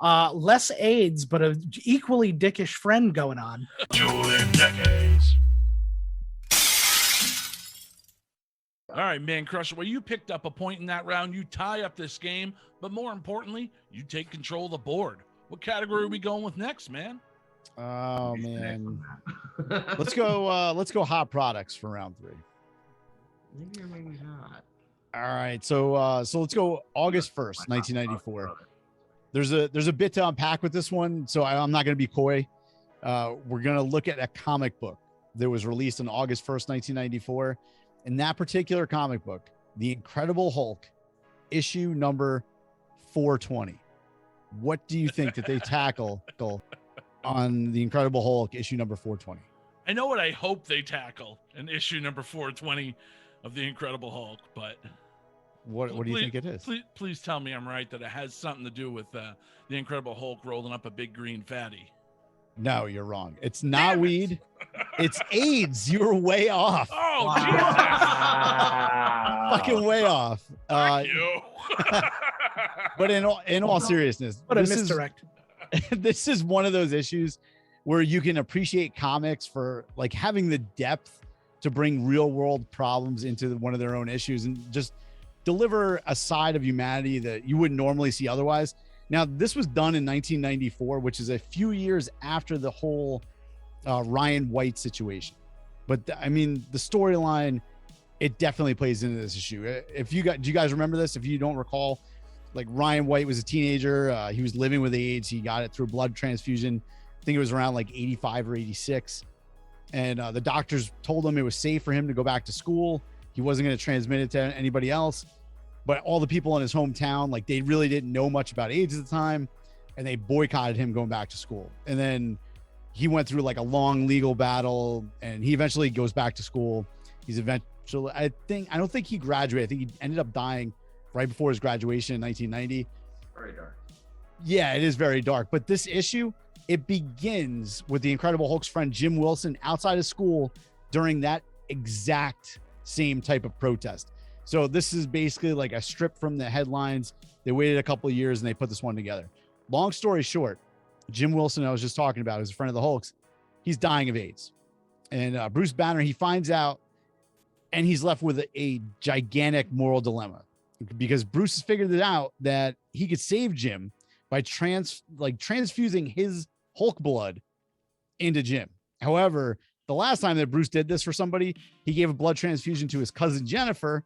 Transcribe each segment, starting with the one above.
Less AIDS, but a equally dickish friend going on. Dueling Decades. All right, Mancrush, well, you picked up a point in that round. You tie up this game, but more importantly, you take control of the board. What category are we going with next, man? Oh man. Let's go hot products for round 3. Maybe or maybe not. All right. So let's go August 1st, 1994. There's a bit to unpack with this one, so I'm not going to be coy. We're going to look at a comic book that was released on August 1st, 1994. In that particular comic book, The Incredible Hulk, issue number 420. What do you think that they tackle on The Incredible Hulk, issue number 420? I know what I hope they tackle in issue number 420 of The Incredible Hulk, but what do you think it is? Please tell me I'm right, that it has something to do with The Incredible Hulk rolling up a big green fatty. No, you're wrong. It's not weed. It's AIDS. You were way off. Oh, Wow. Fucking way off. Fuck you. But in all seriousness, What a misdirect. This is one of those issues where you can appreciate comics for like having the depth to bring real world problems into one of their own issues and just deliver a side of humanity that you wouldn't normally see otherwise. Now, this was done in 1994, which is a few years after the whole Ryan White situation. But I mean, the storyline, it definitely plays into this issue. Do you guys remember this? If you don't recall, like Ryan White was a teenager. He was living with AIDS. He got it through blood transfusion. I think it was around like 85 or 86. And the doctors told him it was safe for him to go back to school. He wasn't going to transmit it to anybody else. But all the people in his hometown, like they really didn't know much about AIDS at the time, and they boycotted him going back to school. And then he went through like a long legal battle, and he eventually goes back to school. He's eventually, I don't think he graduated. I think he ended up dying right before his graduation in 1990. Very dark. Yeah, it is very dark. But this issue, it begins with the Incredible Hulk's friend Jim Wilson outside of school during that exact same type of protest. So this is basically like a strip from the headlines. They waited a couple of years and they put this one together. Long story short, Jim Wilson, I was just talking about, is a friend of the Hulk's. He's dying of AIDS. And Bruce Banner, he finds out and he's left with a gigantic moral dilemma because Bruce has figured it out that he could save Jim by transfusing his Hulk blood into Jim. However, the last time that Bruce did this for somebody, he gave a blood transfusion to his cousin Jennifer,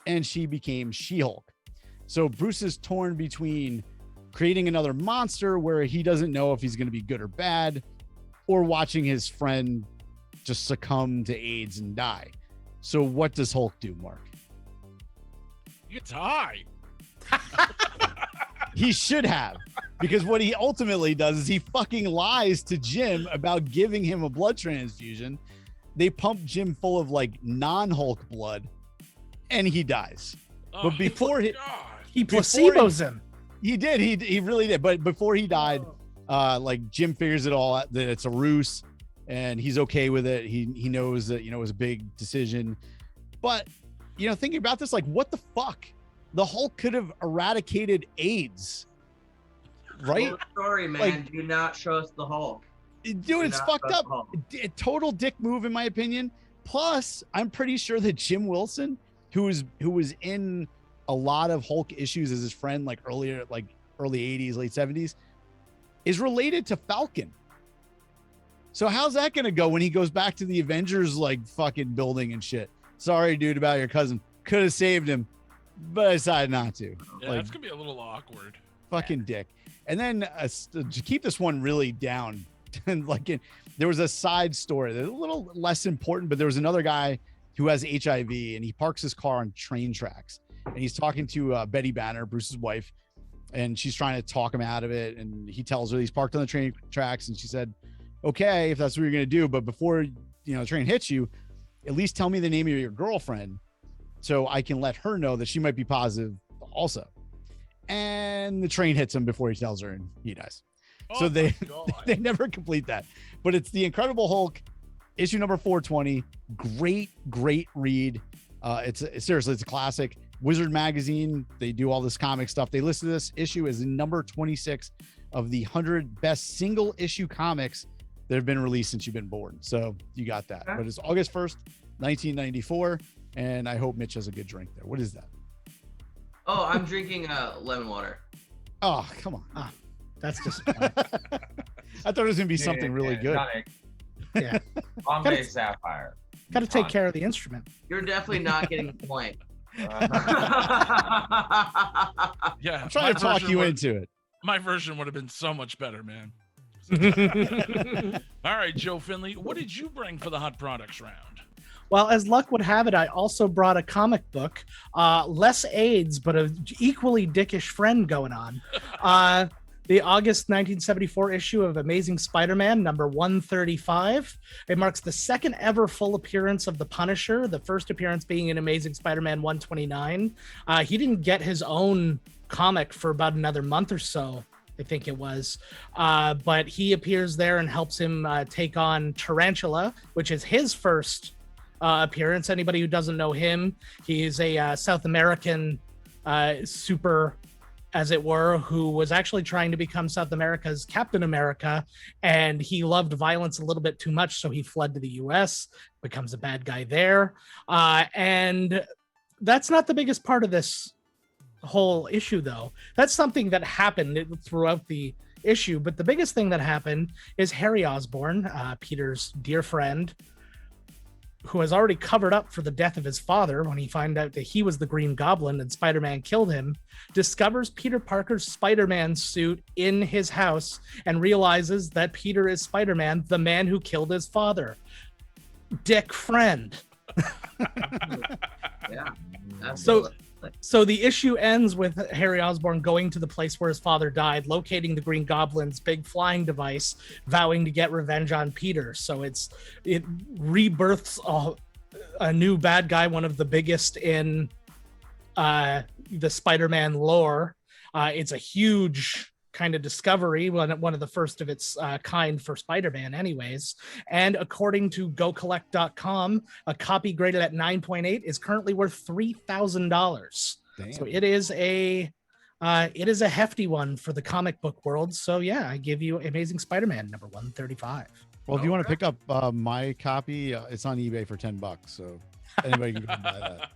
and she became She-Hulk. So Bruce is torn between creating another monster where he doesn't know if he's going to be good or bad, or watching his friend just succumb to AIDS and die. So what does Hulk do, Mark? He gets high. He should have, because what he ultimately does is he fucking lies to Jim about giving him a blood transfusion. They pump Jim full of like non-Hulk blood and he dies. Oh, But before He placebos him. he did, he really did. But before he died, like Jim figures it all out, that it's a ruse and he's okay with it. He knows that, it was a big decision, but thinking about this, like what the fuck? The Hulk could have eradicated AIDS, right? Cool story, man. Like, do not trust the Hulk. Dude, it's fucked up. A total dick move, in my opinion. Plus, I'm pretty sure that Jim Wilson, who was in a lot of Hulk issues as his friend, like early 80s, late 70s, is related to Falcon. So how's that gonna go when he goes back to the Avengers like fucking building and shit? Sorry, dude, about your cousin. Could have saved him, but I decided not to. Yeah, that's gonna be a little awkward. Fucking dick. And then to keep this one really down, there was a side story that's a little less important, but there was another guy who has HIV and he parks his car on train tracks and he's talking to Betty Banner, Bruce's wife, and she's trying to talk him out of it. And he tells her he's parked on the train tracks. And she said, okay, if that's what you're going to do, but before, the train hits you, at least tell me the name of your girlfriend so I can let her know that she might be positive also. And the train hits him before he tells her and he dies. So they never complete that. But it's The Incredible Hulk, issue number 420. Great read. Seriously, it's a classic. Wizard Magazine, they do all this comic stuff. They listed this issue as number 26 of the 100 best single issue comics that have been released since you've been born. So you got that. Okay. But it's August 1st, 1994. And I hope Mitch has a good drink there. What is that? Oh, I'm drinking lemon water. Oh, come on. That's just I thought it was going to be something really good. Tonic. yeah. Bombay Sapphire. Got to take care of the instrument. You're definitely not getting the point. Uh, Yeah, I'm trying to talk you into it. My version would have been so much better, man. All right, Joe Findlay, what did you bring for the hot products round? Well, as luck would have it, I also brought a comic book, less AIDS, but an equally dickish friend going on. The August 1974 issue of Amazing Spider-Man, number 135. It marks the second ever full appearance of the Punisher, the first appearance being in Amazing Spider-Man 129. He didn't get his own comic for about another month or so, I think it was. But he appears there and helps him take on Tarantula, which is his first appearance. Anybody who doesn't know him, he is a South American super, as it were, who was actually trying to become South America's Captain America, and he loved violence a little bit too much, so he fled to the US, becomes a bad guy there. And that's not the biggest part of this whole issue, though. That's something that happened throughout the issue, but the biggest thing that happened is Harry Osborn, Peter's dear friend, who has already covered up for the death of his father when he found out that he was the Green Goblin and Spider-Man killed him, discovers Peter Parker's Spider-Man suit in his house and realizes that Peter is Spider-Man, the man who killed his father. Dick friend. Yeah. So So the issue ends with Harry Osborn going to the place where his father died, locating the Green Goblin's big flying device, vowing to get revenge on Peter. So it rebirths a new bad guy, one of the biggest in the Spider-Man lore. It's a huge kind of discovery, one of the first of its kind for Spider-Man anyways. And according to GoCollect.com, a copy graded at 9.8 is currently worth $3,000. So it is a hefty one for the comic book world. So yeah, I give you Amazing Spider-Man number 135. Well, if you want to pick up my copy, it's on eBay for $10. So anybody can go buy that.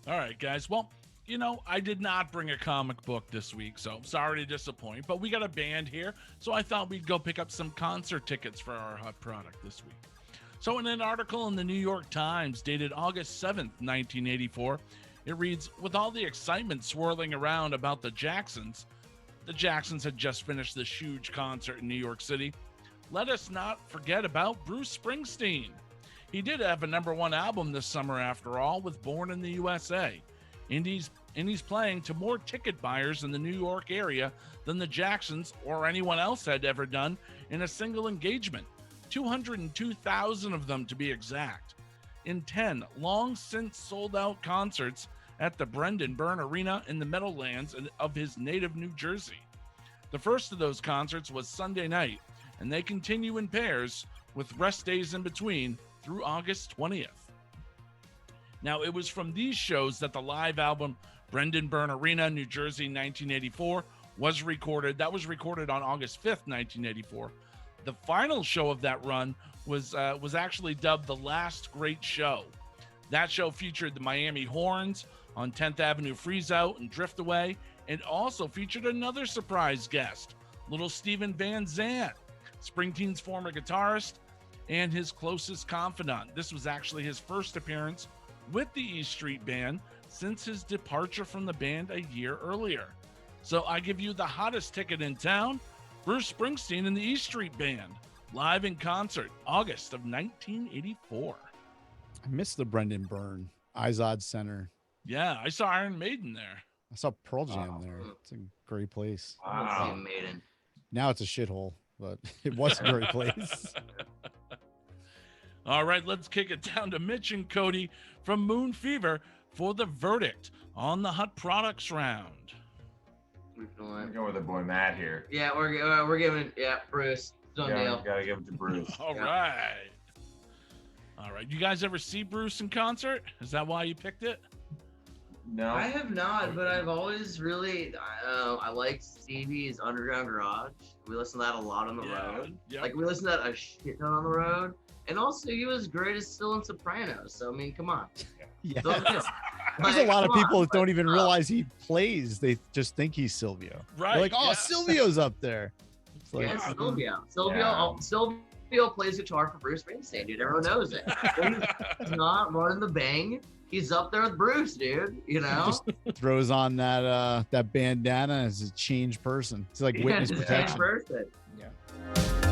All right, guys. Well, you know, I did not bring a comic book this week, so sorry to disappoint, but we got a band here, so I thought we'd go pick up some concert tickets for our hot product this week. So in an article in the New York Times dated August 7th, 1984, it reads, with all the excitement swirling around about the Jacksons had just finished this huge concert in New York City. Let us not forget about Bruce Springsteen. He did have a #1 album this summer after all, with Born in the USA. And he's playing to more ticket buyers in the New York area than the Jacksons or anyone else had ever done in a single engagement. 202,000 of them to be exact, in 10 long since sold out concerts at the Brendan Byrne Arena in the Meadowlands of his native New Jersey. The first of those concerts was Sunday night, and they continue in pairs with rest days in between through August 20th. Now, it was from these shows that the live album Brendan Byrne Arena, New Jersey, 1984 was recorded. That was recorded on August 5th, 1984. The final show of that run was actually dubbed The Last Great Show. That show featured the Miami Horns on 10th Avenue Freeze Out and Drift Away, and also featured another surprise guest, little Steven Van Zandt, Springsteen's former guitarist and his closest confidant. This was actually his first appearance with the E Street Band since his departure from the band a year earlier. So I give you the hottest ticket in town, Bruce Springsteen and the E Street Band, live in concert, August of 1984. I missed the Brendan Byrne Izod Center. Yeah, I saw Iron Maiden there. I saw Pearl Jam there. It's a great place. Wow. Maiden. Now it's a shithole, but it was a great place. All right, let's kick it down to Mitch and Cody from Moon Fever for the verdict on the hot products round. I'm going with the boy Matt here. Yeah, we're giving Bruce. Done deal. Gotta give it to Bruce. All Yeah. right. All right. You guys ever see Bruce in concert? Is that why you picked it? No. I have not, but I've always really I liked Stevie's Underground Garage. We listened to that a lot on the road. Yeah. Like we listened to that a shit ton on the road. And also he was great as still in Sopranos. So I mean, come on. Yeah. So, There's a lot of come people on, that don't like, even realize he plays. They just think he's Silvio. Right. They're like, oh, yeah. Silvio's up there. It's like, Yeah, Yeah. Silvio plays guitar for Bruce Springsteen, dude. Everyone knows it. When he's not running the bang, he's up there with Bruce, dude. You know? just throws on that bandana as a changed person. It's like witness He's a protection. changed person. Yeah.